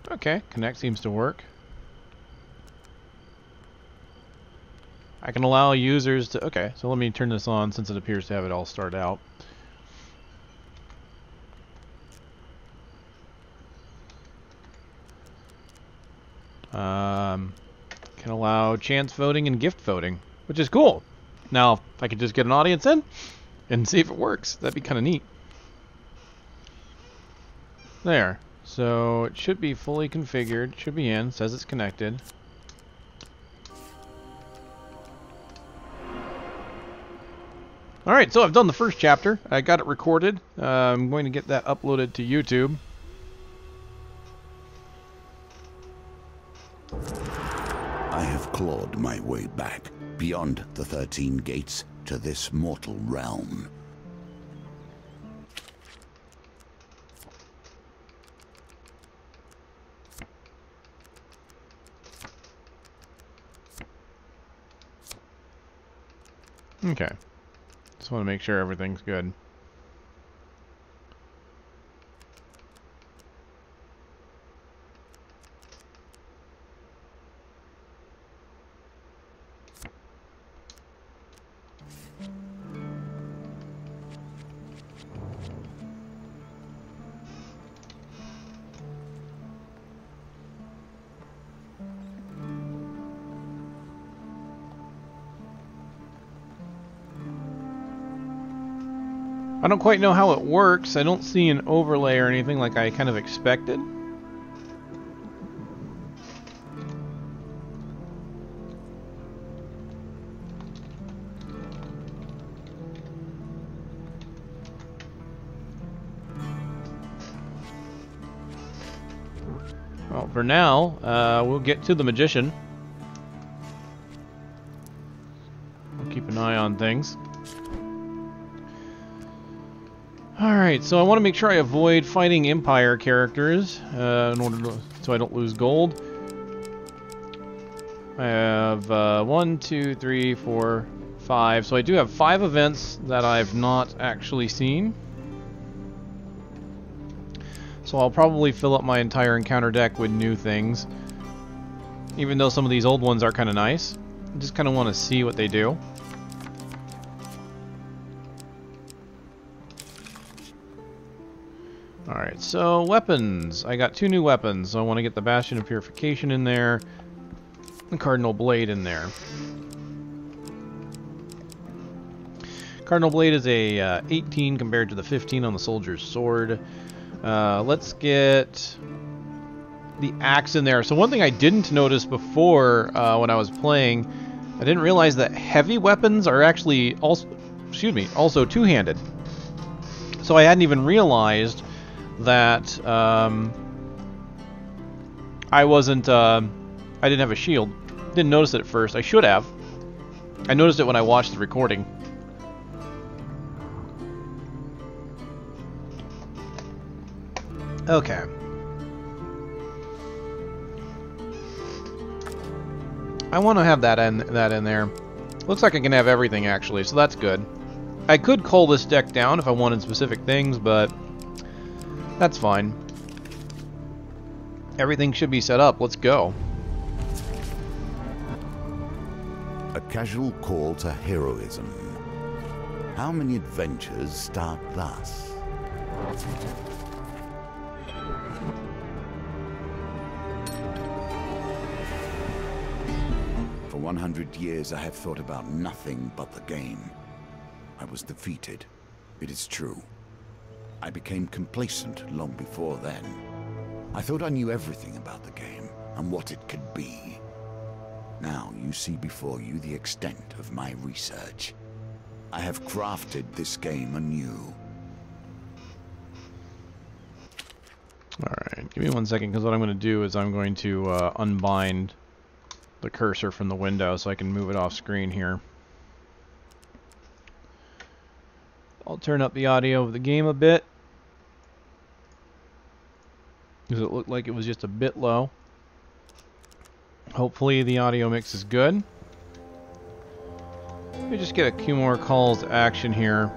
Okay, connect seems to work. I can allow users to... Okay, so let me turn this on since it appears to have it all start out. Can allow chance voting and gift voting, which is cool. Now, if I could just get an audience in and see if it works, that'd be kind of neat. There. So it should be fully configured. It should be in. It says it's connected. Alright, so I've done the first chapter. I got it recorded. I'm going to get that uploaded to YouTube. I have clawed my way back, beyond the 13 gates, to this mortal realm. Okay. Just want to make sure everything's good. I don't quite know how it works. I don't see an overlay or anything like I kind of expected. Well, for now, we'll get to the magician. I'll keep an eye on things. Alright, so I want to make sure I avoid fighting Empire characters in order to, so I don't lose gold. I have 1, 2, 3, 4, 5. So I do have 5 events that I've not actually seen. So I'll probably fill up my entire encounter deck with new things. Even though some of these old ones are kind of nice. I just kind of want to see what they do. Alright, so weapons. I got 2 new weapons. So I want to get the Bastion of Purification in there. The Cardinal Blade in there. Cardinal Blade is a 18 compared to the 15 on the Soldier's Sword. Let's get the axe in there. So one thing I didn't notice before when I was playing, I didn't realize that heavy weapons are actually also, also two-handed. So I hadn't even realized that I didn't have a shield. Didn't notice it at first. I should have. I noticed it when I watched the recording. Okay. I want to have that in there. Looks like I can have everything actually, so that's good. I could cull this deck down if I wanted specific things, but that's fine. Everything should be set up. Let's go. A casual call to heroism. How many adventures start thus? For 100 years I have thought about nothing but the game. I was defeated. It is true. I became complacent long before then. I thought I knew everything about the game and what it could be. Now you see before you the extent of my research. I have crafted this game anew. Alright, give me 1 second, because what I'm going to do is I'm going to unbind the cursor from the window so I can move it off screen here. I'll turn up the audio of the game a bit, because it looked like it was just a bit low. Hopefully the audio mix is good. Let me just get a few more calls to action here.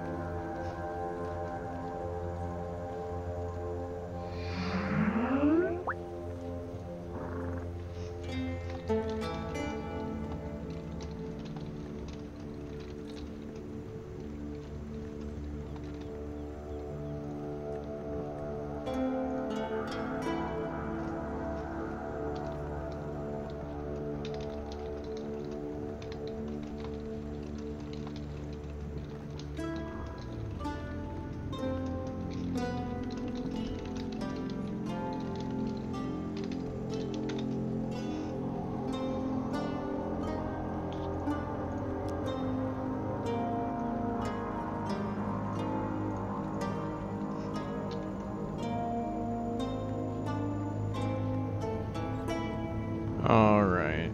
Alright.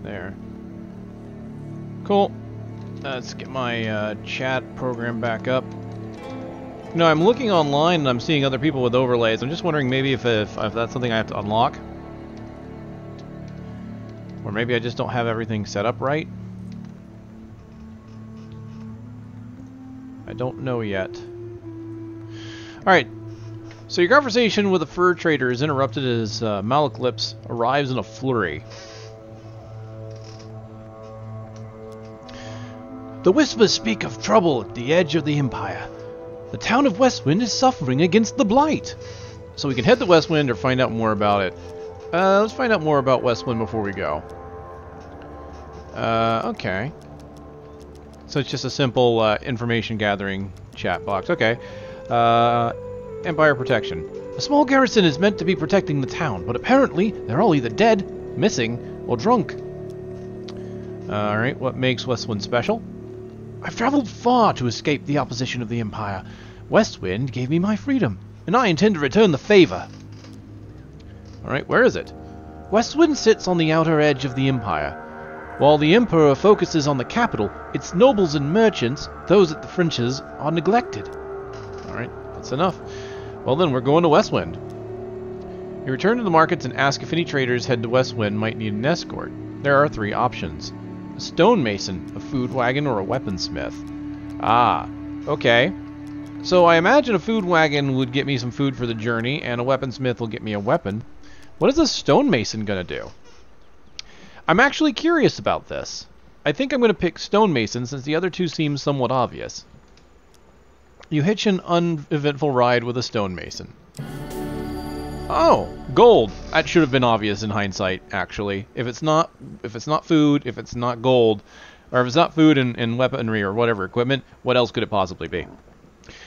There. Cool. Let's get my chat program back up. No, I'm looking online and I'm seeing other people with overlays. I'm just wondering maybe if that's something I have to unlock. Or maybe I just don't have everything set up right. I don't know yet. Alright. So your conversation with the fur trader is interrupted as Mala-pocalypse arrives in a flurry. The whispers speak of trouble at the edge of the Empire. The town of Westwind is suffering against the Blight. So we can head to Westwind or find out more about it. Let's find out more about Westwind before we go. Okay. So it's just a simple information gathering chat box. Okay. Empire protection. A small garrison is meant to be protecting the town, but apparently they're all either dead, missing, or drunk. Alright, what makes Westwind special? I've traveled far to escape the opposition of the Empire. Westwind gave me my freedom, and I intend to return the favor. Alright, where is it? Westwind sits on the outer edge of the Empire. While the Emperor focuses on the capital, its nobles and merchants, those at the fringes, are neglected. Alright, that's enough. Well then, we're going to Westwind. You return to the markets and ask if any traders head to Westwind might need an escort. There are 3 options. A stonemason, a food wagon, or a weaponsmith. Ah, okay. So I imagine a food wagon would get me some food for the journey, and a weaponsmith will get me a weapon. What is a stonemason gonna do? I'm actually curious about this. I think I'm gonna pick stonemason since the other 2 seem somewhat obvious. You hitch an uneventful ride with a stonemason. Oh, gold. That should have been obvious in hindsight, actually. If it's not food, if it's not gold, or if it's not food and weaponry or whatever equipment, what else could it possibly be?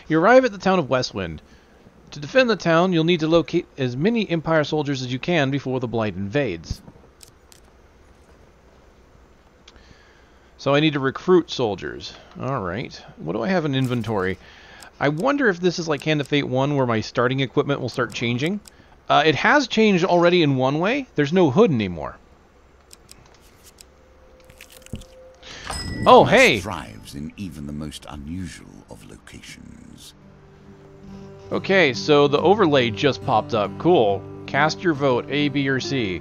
You arrive at the town of Westwind. To defend the town, you'll need to locate as many Empire soldiers as you can before the Blight invades. So I need to recruit soldiers. Alright. What do I have in inventory? I wonder if this is like Hand of Fate 1 where my starting equipment will start changing. It has changed already in one way. There's no hood anymore. Oh, hey! Thrives in even the most unusual of locations. Okay, so the overlay just popped up. Cool. Cast your vote, A, B, or C.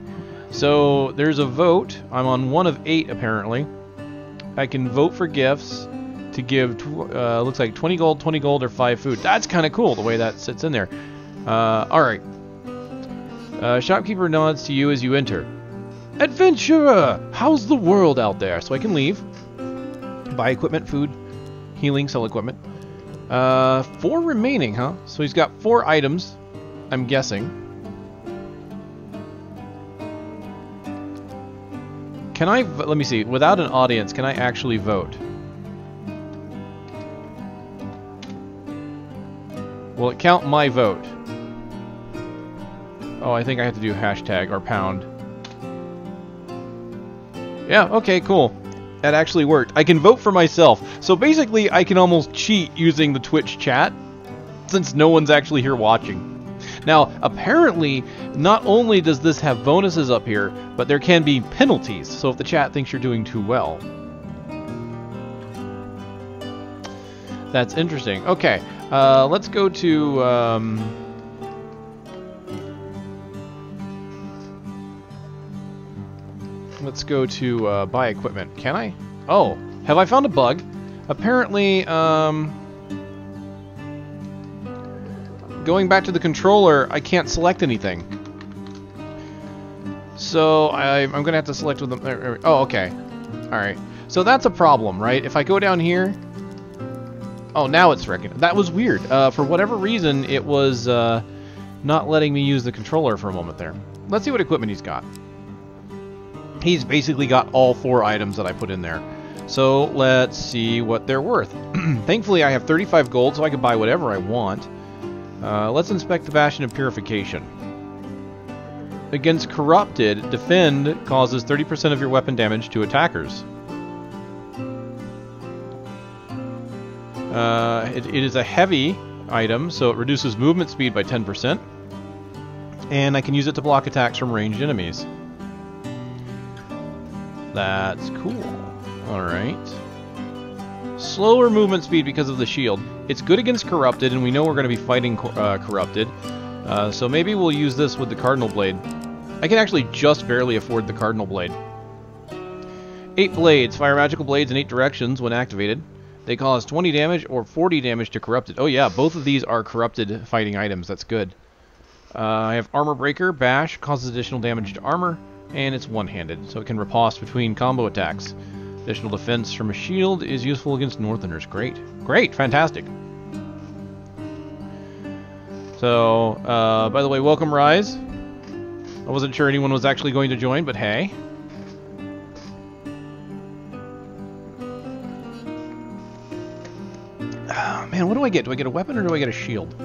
So there's a vote. I'm on 1 of 8 apparently. I can vote for gifts to give, looks like 20 gold, or 5 food. That's kind of cool the way that sits in there. Alright. Shopkeeper nods to you as you enter. Adventurer! How's the world out there? So I can leave. Buy equipment, food, healing, sell equipment. 4 remaining, huh? So he's got 4 items, I'm guessing. Can I, let me see, without an audience, can I actually vote? Will it count my vote? Oh, I think I have to do hashtag or pound. Yeah, okay, cool. That actually worked. I can vote for myself. So basically, I can almost cheat using the Twitch chat, since no one's actually here watching. Now, apparently, not only does this have bonuses up here, but there can be penalties, so if the chat thinks you're doing too well. That's interesting. Okay, let's go to... let's go to buy equipment. Can I? Oh, have I found a bug? Apparently, going back to the controller, I can't select anything. So I'm going to have to select with them. Oh, okay. Alright. So that's a problem, right? If I go down here... Oh, now it's recognized. That was weird. For whatever reason, it was not letting me use the controller for a moment there. Let's see what equipment he's got. He's basically got all 4 items that I put in there. So let's see what they're worth. Thankfully, I have 35 gold, so I can buy whatever I want. Let's inspect the Bastion of Purification. Against Corrupted, Defend causes 30% of your weapon damage to attackers. It is a heavy item, so it reduces movement speed by 10%. And I can use it to block attacks from ranged enemies. That's cool. Alright. Slower movement speed because of the shield. It's good against Corrupted, and we know we're going to be fighting Corrupted. So maybe we'll use this with the Cardinal Blade. I can actually just barely afford the Cardinal Blade. 8 blades. Fire magical blades in 8 directions when activated. They cause 20 damage or 40 damage to Corrupted. Oh yeah, both of these are Corrupted fighting items. That's good. I have Armor Breaker. Bash causes additional damage to armor, and it's one-handed, so it can riposte between combo attacks. Additional defense from a shield is useful against Northerners. Great. Great. Fantastic. So, by the way, welcome, Rise. I wasn't sure anyone was actually going to join, but hey. Oh, man, what do I get? Do I get a weapon or do I get a shield?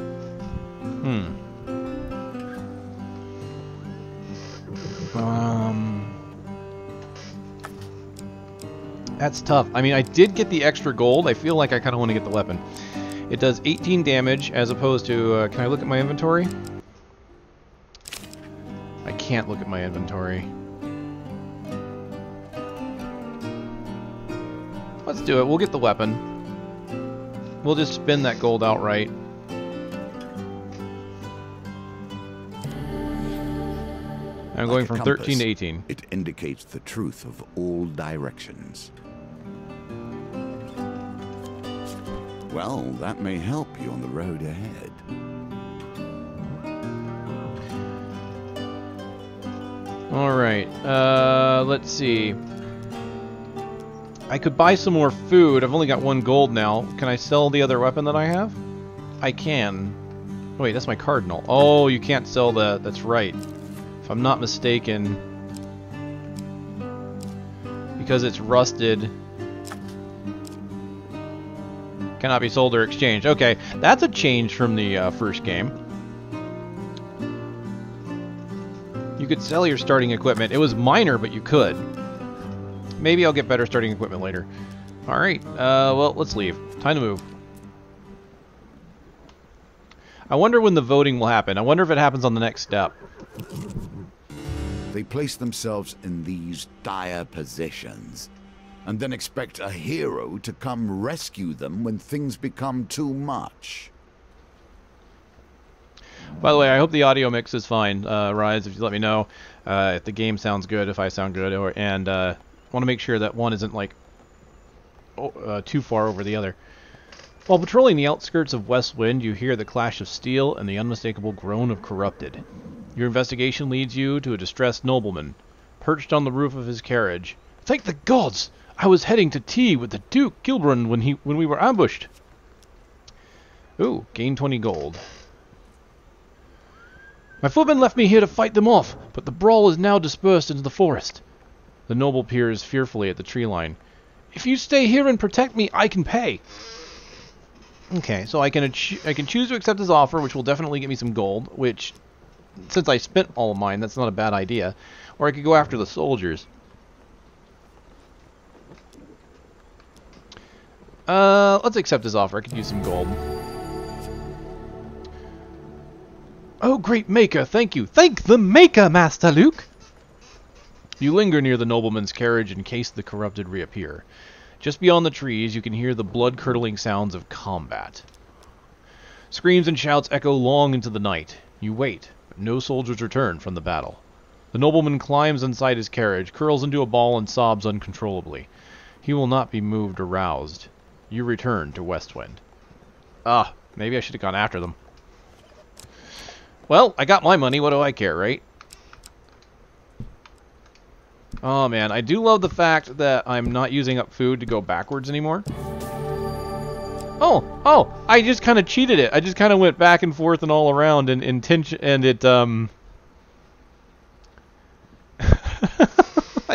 That's tough. I mean, I did get the extra gold. I feel like I kind of want to get the weapon. It does 18 damage as opposed to... can I look at my inventory? I can't look at my inventory. Let's do it. We'll get the weapon. We'll just spin that gold outright. I'm going from 13 to 18. It indicates the truth of all directions. Well, that may help you on the road ahead. Alright, let's see. I could buy some more food. I've only got 1 gold now. Can I sell the other weapon that I have? I can. Wait, that's my Cardinal. Oh, you can't sell that. That's right. If I'm not mistaken, because it's rusted, cannot be sold or exchanged. Okay, that's a change from the first game. You could sell your starting equipment. It was minor, but you could. Maybe I'll get better starting equipment later. Alright, well, let's leave. Time to move. I wonder when the voting will happen. I wonder if it happens on the next step. They place themselves in these dire positions, and then expect a hero to come rescue them when things become too much. By the way, I hope the audio mix is fine. Rise, if you let me know if the game sounds good, if I sound good, and want to make sure that one isn't like too far over the other. While patrolling the outskirts of Westwind, you hear the clash of steel and the unmistakable groan of Corrupted. Your investigation leads you to a distressed nobleman, perched on the roof of his carriage. Thank the gods! I was heading to tea with the Duke Gilbrun when we were ambushed. Ooh, gain 20 gold. My footmen left me here to fight them off, but the brawl is now dispersed into the forest. The noble peers fearfully at the tree line. If you stay here and protect me, I can pay. Okay, so I can choose to accept his offer, which will definitely get me some gold, which, since I spent all of mine, that's not a bad idea. Or I could go after the soldiers. Let's accept his offer. I could use some gold. Oh, great Maker, thank you. Thank the Maker, Master Luke! You linger near the nobleman's carriage in case the Corrupted reappear. Just beyond the trees, you can hear the blood-curdling sounds of combat. Screams and shouts echo long into the night. You wait, but no soldiers return from the battle. The nobleman climbs inside his carriage, curls into a ball, and sobs uncontrollably. He will not be moved or roused. You return to Westwind. Ah, maybe I should have gone after them. Well, I got my money, what do I care, right? Oh man, I do love the fact that I'm not using up food to go backwards anymore. Oh, I just kind of cheated it. I just kind of went back and forth and all around and it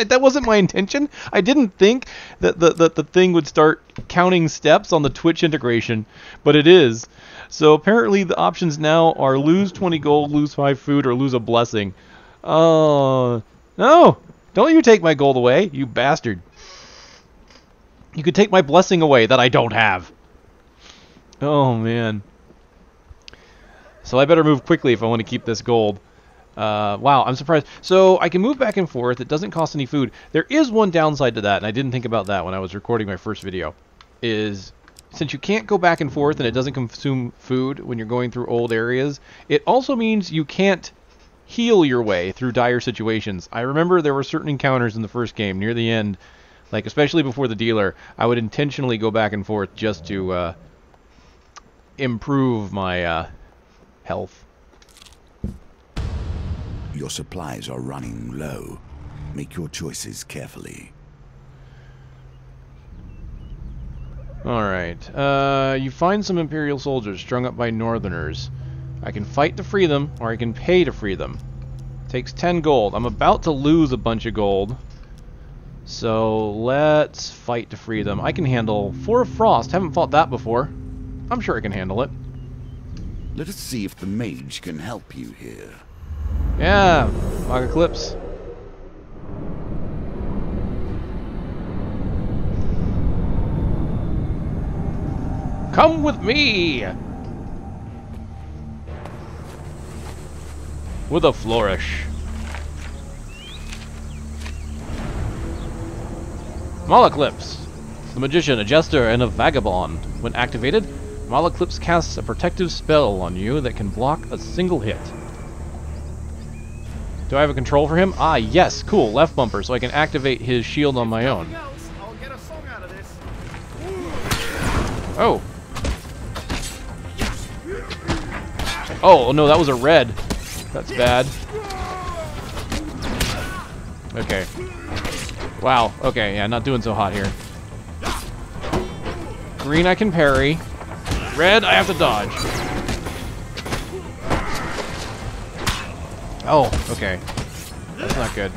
that wasn't my intention. I didn't think that the thing would start counting steps on the Twitch integration, but it is. So apparently the options now are lose 20 gold, lose 5 food, or lose a blessing. Oh, no! Don't you take my gold away, you bastard. You could take my blessing away that I don't have. Oh, man. So I better move quickly if I want to keep this gold. Wow, I'm surprised. So I can move back and forth. It doesn't cost any food. There is one downside to that, and I didn't think about that when I was recording my first video, is since you can't go back and forth and it doesn't consume food when you're going through old areas, it also means you can't heal your way through dire situations. I remember there were certain encounters in the first game near the end, like especially before the dealer, I would intentionally go back and forth just to improve my health. Your supplies are running low. Make your choices carefully. Alright, you find some Imperial soldiers strung up by Northerners. I can fight to free them, or I can pay to free them. Takes 10 gold. I'm about to lose a bunch of gold. So, let's fight to free them. I can handle 4 of Frost. Haven't fought that before. I'm sure I can handle it. Let us see if the mage can help you here. Yeah, Mala-pocalypse. Come with me! With a flourish. Mala-pocalypse. The magician, a jester, and a vagabond. When activated, Mala-pocalypse casts a protective spell on you that can block a single hit. Do I have a control for him? Ah, yes, cool, left bumper, so I can activate his shield on my own. Oh. Oh, no, that was a red. That's bad. Okay. Wow, okay, yeah, not doing so hot here. Green I can parry. Red I have to dodge. Oh, okay. That's not good.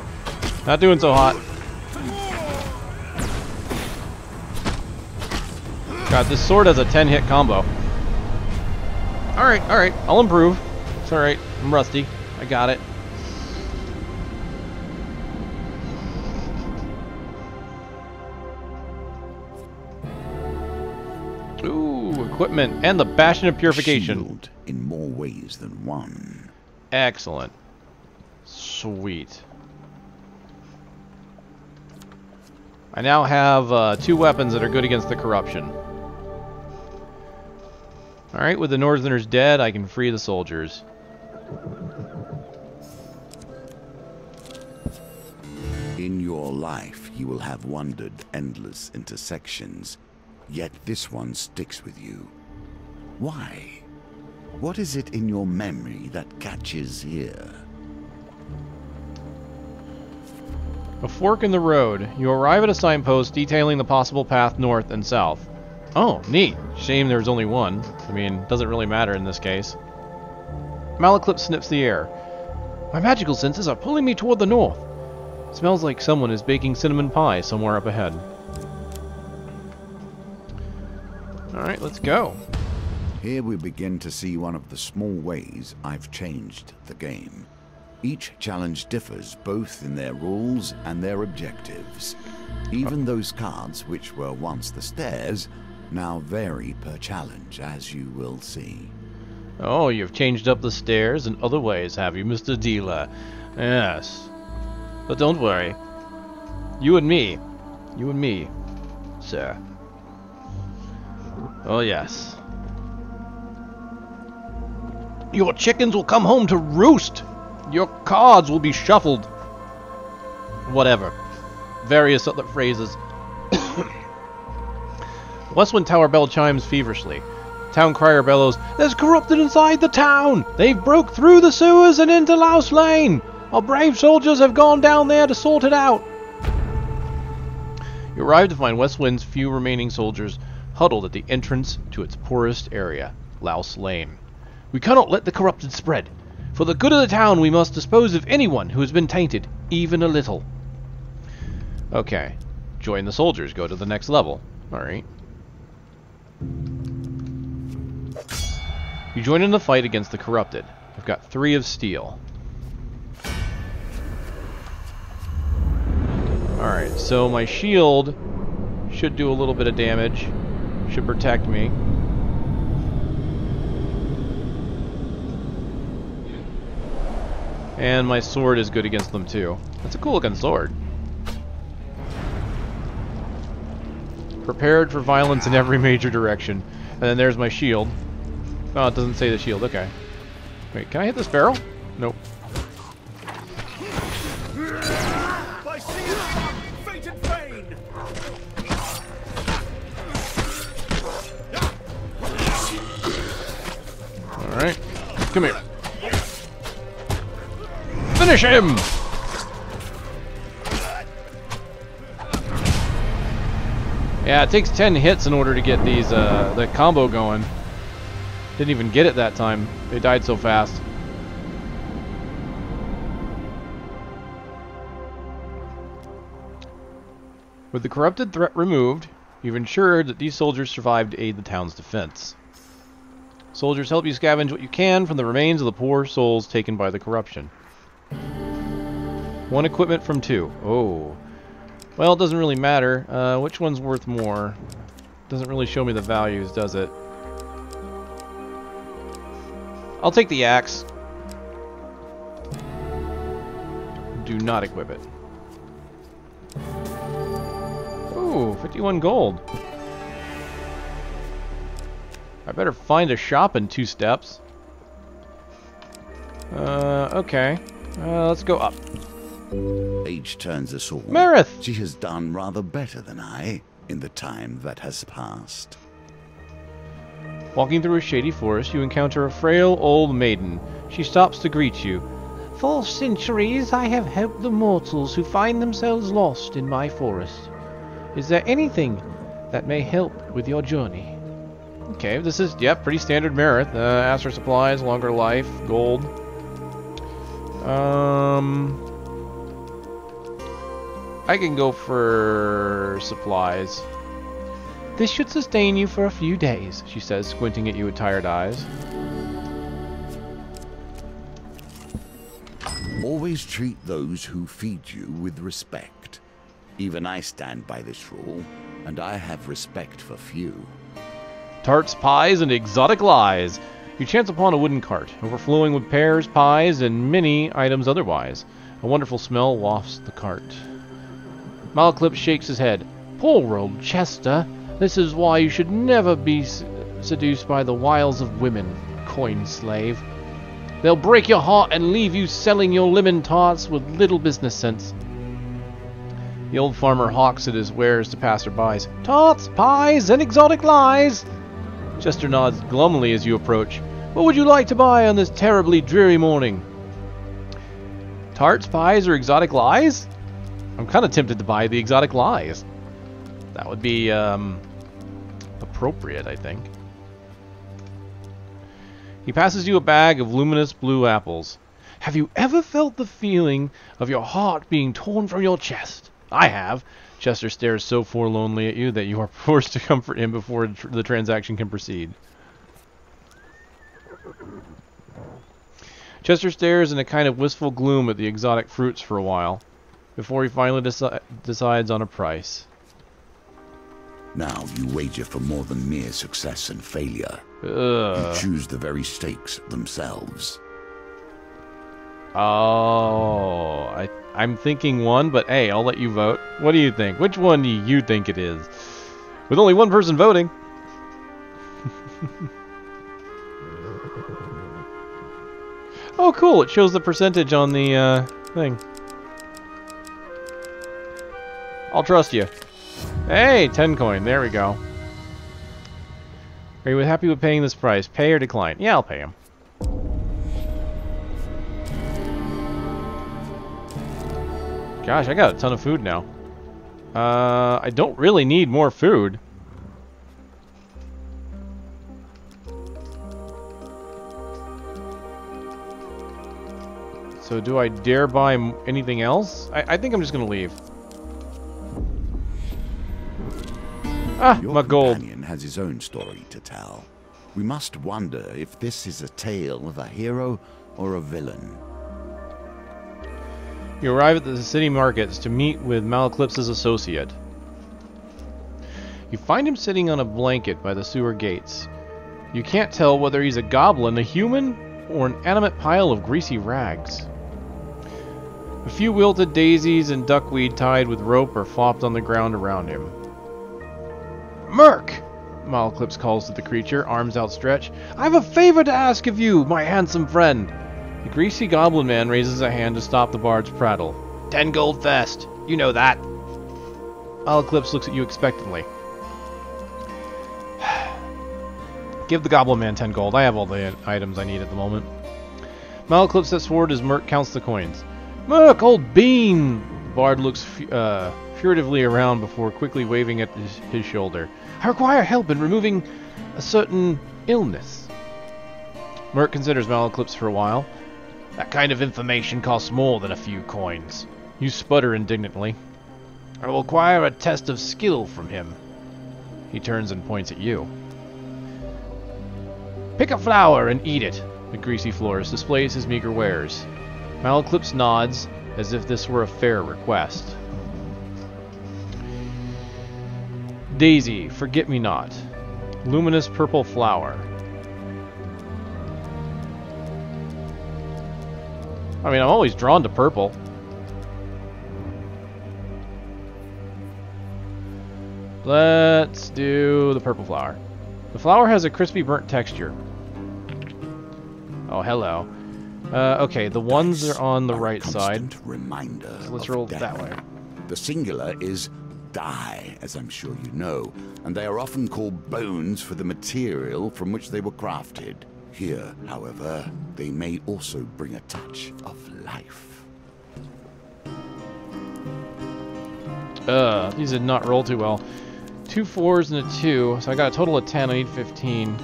Not doing so hot. God, this sword has a 10-hit combo. Alright, I'll improve. It's alright, I'm rusty. I got it. Ooh, equipment and the Bastion of Purification. Shield in more ways than one. Excellent. Sweet. I now have 2 weapons that are good against the corruption. Alright, with the Northerners dead, I can free the soldiers. In your life, you will have wandered endless intersections, yet this one sticks with you. Why? What is it in your memory that catches here? A fork in the road. You arrive at a signpost detailing the possible path north and south. Oh, neat. Shame there's only one. I mean, doesn't really matter in this case. Mala-pocalypse sniffs the air. My magical senses are pulling me toward the north. Smells like someone is baking cinnamon pie somewhere up ahead. Alright, let's go. Here we begin to see one of the small ways I've changed the game. Each challenge differs both in their rules and their objectives. Even those cards which were once the stairs now vary per challenge, as you will see. Oh, you've changed up the stairs in other ways, have you, Mr. Dealer? Yes. But don't worry. You and me, sir. Oh, yes. Your chickens will come home to roost! Your cards will be shuffled! Whatever. Various other phrases. Westwind Tower bell chimes feverishly. Town crier bellows, "There's corrupted inside the town! They've broke through the sewers and into Louse Lane! Our brave soldiers have gone down there to sort it out!" You arrive to find Westwind's few remaining soldiers huddled at the entrance to its poorest area, Louse Lane. We cannot let the corrupted spread. For the good of the town, we must dispose of anyone who has been tainted, even a little. Okay. Join the soldiers. Go to the next level. Alright. You join in the fight against the corrupted. I've got 3 of steel. Alright, so my shield should do a little bit of damage. Should protect me. And my sword is good against them too. That's a cool looking sword. Prepared for violence in every major direction. And then there's my shield. Oh, it doesn't say the shield. Okay. Wait, can I hit this barrel? Nope. Alright. Come here. Finish him! Yeah, it takes 10 hits in order to get these, the combo going. Didn't even get it that time. They died so fast. With the corrupted threat removed, you've ensured that these soldiers survive to aid the town's defense. Soldiers help you scavenge what you can from the remains of the poor souls taken by the corruption. 1 equipment from 2. Oh. Well, it doesn't really matter. Which one's worth more? Doesn't really show me the values, does it? I'll take the axe. Do not equip it. Ooh, 51 gold. I better find a shop in 2 steps. Okay. Let's go up. Age turns us all. Marith! She has done rather better than I in the time that has passed. Walking through a shady forest, you encounter a frail old maiden. She stops to greet you. For centuries I have helped the mortals who find themselves lost in my forest. Is there anything that may help with your journey? Okay, this is, yep, pretty standard Marith. Ask for supplies, longer life, gold. I can go for supplies. This should sustain you for a few days, she says, squinting at you with tired eyes. Always treat those who feed you with respect. Even I stand by this rule, and I have respect for few. Tarts, pies, and exotic lies. You chance upon a wooden cart, overflowing with pears, pies, and many items otherwise. A wonderful smell wafts the cart. Mala-pocalypse shakes his head. Poor old Chester. This is why you should never be seduced by the wiles of women, coin slave. They'll break your heart and leave you selling your lemon tarts with little business sense. The old farmer hawks at his wares to passerbys. Tarts, pies, and exotic lies. Chester nods glumly as you approach. What would you like to buy on this terribly dreary morning? Tarts, pies, or exotic lies? I'm kind of tempted to buy the exotic lies. That would be appropriate, I think. He passes you a bag of luminous blue apples. Have you ever felt the feeling of your heart being torn from your chest? I have. Chester stares so forlornly at you that you are forced to comfort him before the transaction can proceed. Chester stares in a kind of wistful gloom at the exotic fruits for a while, before he finally decides on a price. Now you wager for more than mere success and failure. Ugh. You choose the very stakes themselves. Oh, I'm thinking one, but hey, I'll let you vote. What do you think? Which one do you think it is? With only one person voting. Oh, cool. It shows the percentage on the thing. I'll trust you. Hey, 10 coin. There we go. Are you happy with paying this price? Pay or decline? Yeah, I'll pay him. Gosh, I got a ton of food now. I don't really need more food. So do I dare buy anything else? I think I'm just gonna leave. Ah, Your my gold. companion has his own story to tell. We must wonder if this is a tale of a hero or a villain. You arrive at the city markets to meet with Mala-pocalypse's associate. You find him sitting on a blanket by the sewer gates. You can't tell whether he's a goblin, a human, or an animate pile of greasy rags. A few wilted daisies and duckweed tied with rope are flopped on the ground around him. Merc! Mala-pocalypse calls to the creature, arms outstretched. I have a favor to ask of you, my handsome friend. The greasy goblin man raises a hand to stop the bard's prattle. 10 gold first. You know that. Mala-pocalypse looks at you expectantly. Give the goblin man 10 gold. I have all the items I need at the moment. Mala-pocalypse steps forward as Merc counts the coins. Merc, old bean! The bard looks furtively around before quickly waving at his shoulder. I require help in removing a certain illness. Merc considers Mala-pocalypse for a while. That kind of information costs more than a few coins. You sputter indignantly. I will require a test of skill from him. He turns and points at you. Pick a flower and eat it. The greasy florist displays his meager wares. Mala-pocalypse nods as if this were a fair request. Daisy, forget-me-not. Luminous purple flower. I mean, I'm always drawn to purple. Let's do the purple flower. The flower has a crispy burnt texture. Oh, hello. Okay, the ones are on the right side. Reminder So let's roll that way. The singular is die, as I'm sure you know, and they are often called bones for the material from which they were crafted. Here, however, they may also bring a touch of life. These did not roll too well. 2 4s and a 2, so I got a total of 10. I need 15.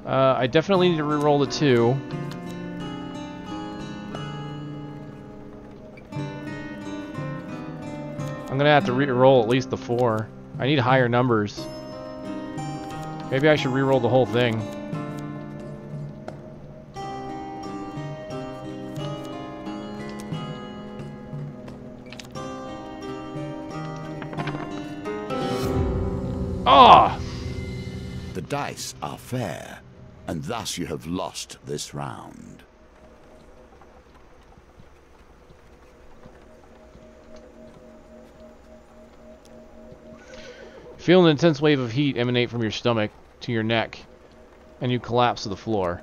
I definitely need to reroll the 2. I'm gonna have to reroll at least the 4. I need higher numbers. Maybe I should reroll the whole thing. Ah! The dice are fair, and thus you have lost this round. Feel an intense wave of heat emanate from your stomach to your neck, and you collapse to the floor.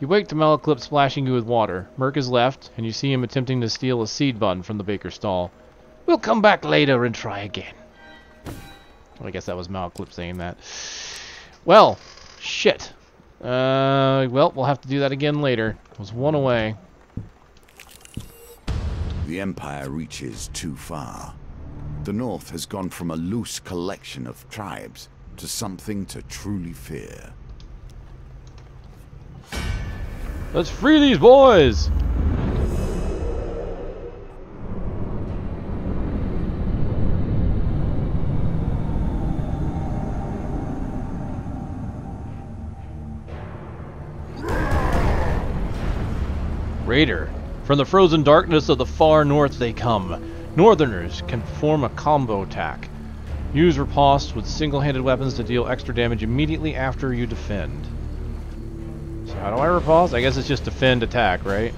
You wake to Mala-pocalypse splashing you with water. Merc is left, and you see him attempting to steal a seed bun from the baker's stall. We'll come back later and try again. Well, I guess that was Mala-pocalypse saying that. Well, shit. Well, we'll have to do that again later. It was 1 away. The Empire reaches too far. The North has gone from a loose collection of tribes to something to truly fear. Let's free these boys! Raider. From the frozen darkness of the far north they come. Northerners can perform a combo attack. Use riposte with single-handed weapons to deal extra damage immediately after you defend. So how do I riposte? I guess it's just defend attack, right?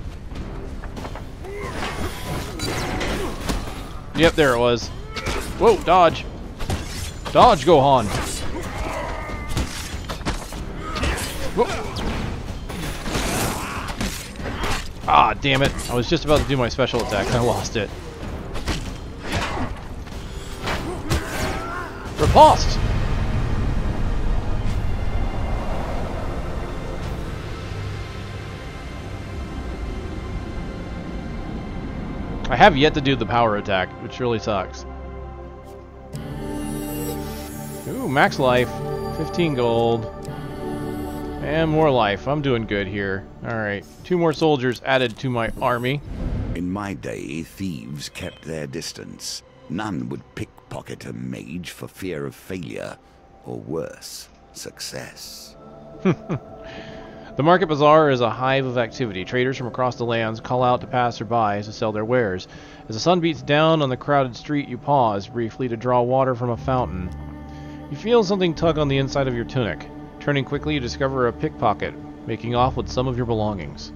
Yep, there it was. Whoa, dodge. Dodge, Gohan. Whoa. Ah, damn it. I was just about to do my special attack and I lost it. Riposte! I have yet to do the power attack, which really sucks. Ooh, max life. 15 gold. And more life. I'm doing good here. Alright. 2 more soldiers added to my army. In my day, thieves kept their distance. None would pickpocket a mage for fear of failure, or worse, success. The market bazaar is a hive of activity. Traders from across the lands call out to passersby to sell their wares. As the sun beats down on the crowded street, you pause briefly to draw water from a fountain. You feel something tug on the inside of your tunic. Turning quickly, you discover a pickpocket, making off with some of your belongings.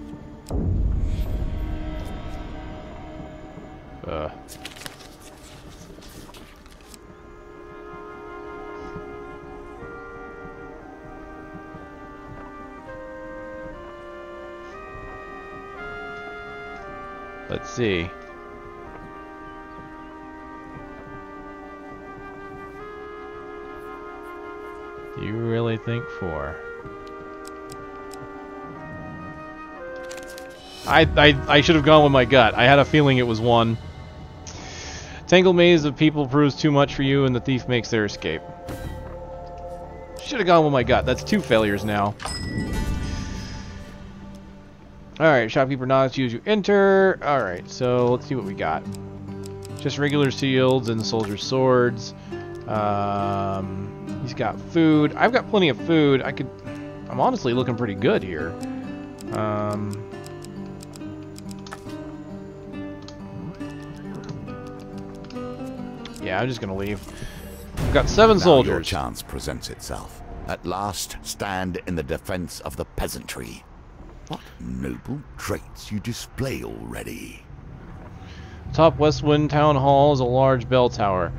Let's see. Do you really think 4? I should have gone with my gut. I had a feeling it was 1. Tangled maze of people proves too much for you, and the thief makes their escape. Should have gone with my gut. That's 2 failures now. Alright, shopkeeper knocks you as you enter. Alright, so let's see what we got. Just regular shields and soldier swords. He's got food. I've got plenty of food. I'm honestly looking pretty good here. Yeah, I'm just gonna leave. We've got 7 soldiers. Your chance presents itself. At last, stand in the defense of the peasantry. What noble traits you display already. Top Westwind Town Hall is a large bell tower.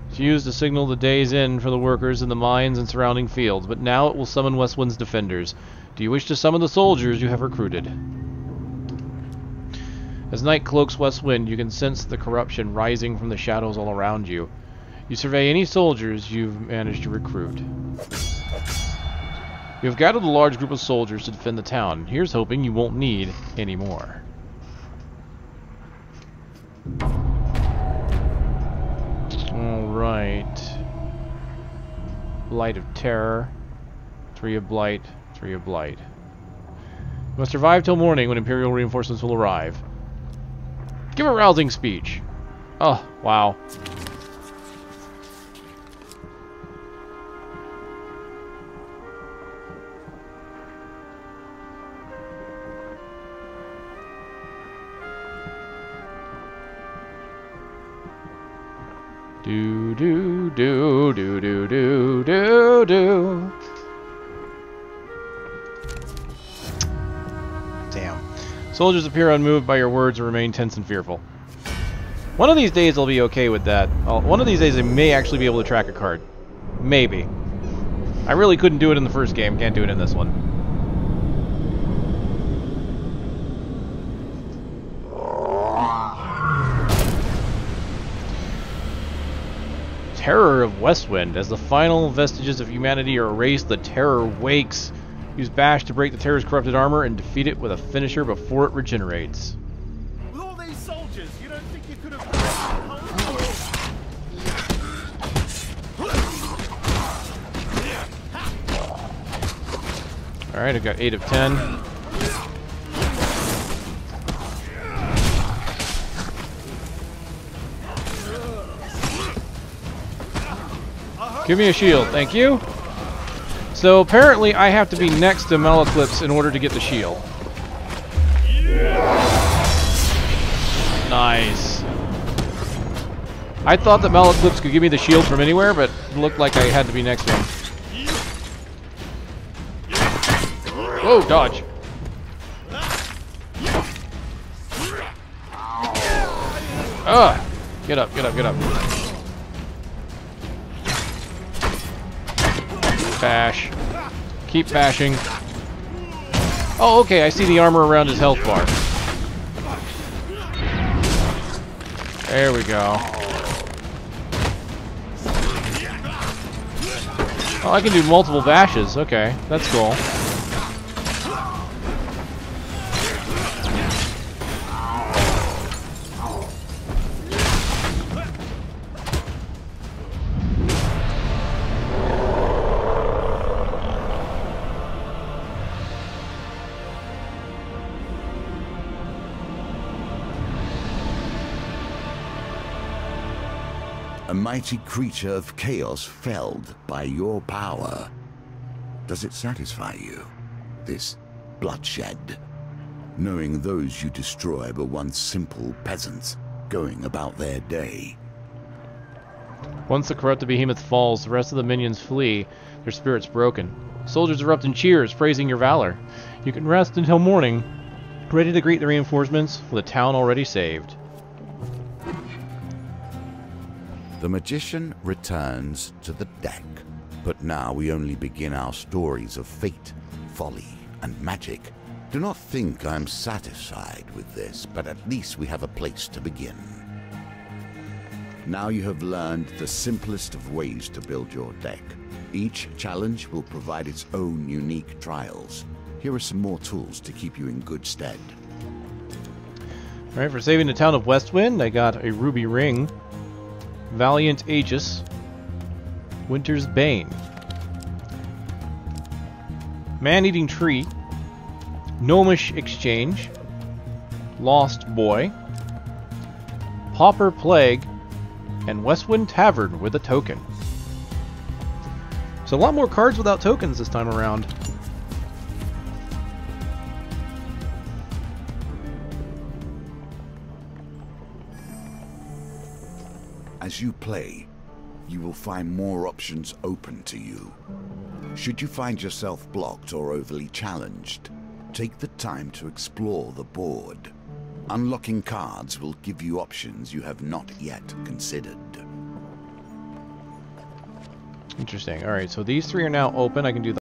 It's used to signal the day's end for the workers in the mines and surrounding fields, but now it will summon Westwind's defenders. Do you wish to summon the soldiers you have recruited? As night cloaks Westwind, you can sense the corruption rising from the shadows all around you. You survey any soldiers you've managed to recruit. You have gathered a large group of soldiers to defend the town. Here's hoping you won't need any more. Alright. Blight of Terror. 3 of Blight. 3 of Blight. You must survive till morning when Imperial reinforcements will arrive. Give a rousing speech. Oh, wow. Do do do do do do do do. Damn. Soldiers appear unmoved by your words and remain tense and fearful. One of these days I'll be okay with that. One of these days I may actually be able to track a card. Maybe. I really couldn't do it in the first game. Can't do it in this one. Terror of Westwind. As the final vestiges of humanity are erased, the terror wakes. Use Bash to break the terror's corrupted armor and defeat it with a finisher before it regenerates. With all these soldiers, you don't think you could have... Alright, I've got 8 of 10. Give me a shield, thank you. So apparently I have to be next to Mala-pocalypse in order to get the shield. Nice. I thought that Mala-pocalypse could give me the shield from anywhere, but it looked like I had to be next to him. Whoa, dodge. Ugh. Get up, get up, get up. Bash. Keep bashing. Oh, okay, I see the armor around his health bar. There we go. Oh, I can do multiple bashes. Okay, that's cool. A mighty creature of chaos felled by your power. Does it satisfy you, this bloodshed? Knowing those you destroy were once simple peasants, going about their day. Once the corrupted behemoth falls, the rest of the minions flee, their spirits broken. Soldiers erupt in cheers, praising your valor. You can rest until morning, ready to greet the reinforcements with a town already saved. The magician returns to the deck, but now we only begin our stories of fate, folly, and magic. Do not think I'm satisfied with this, but at least we have a place to begin. Now you have learned the simplest of ways to build your deck. Each challenge will provide its own unique trials. Here are some more tools to keep you in good stead. Alright, for saving the town of Westwind, I got a ruby ring, Valiant Aegis, Winter's Bane, Man-Eating Tree, Gnomish Exchange, Lost Boy, Pauper Plague, and Westwind Tavern with a token. So a lot more cards without tokens this time around. As you play, you will find more options open to you. Should you find yourself blocked or overly challenged, take the time to explore the board. Unlocking cards will give you options you have not yet considered. Interesting. Alright, so these three are now open. I can do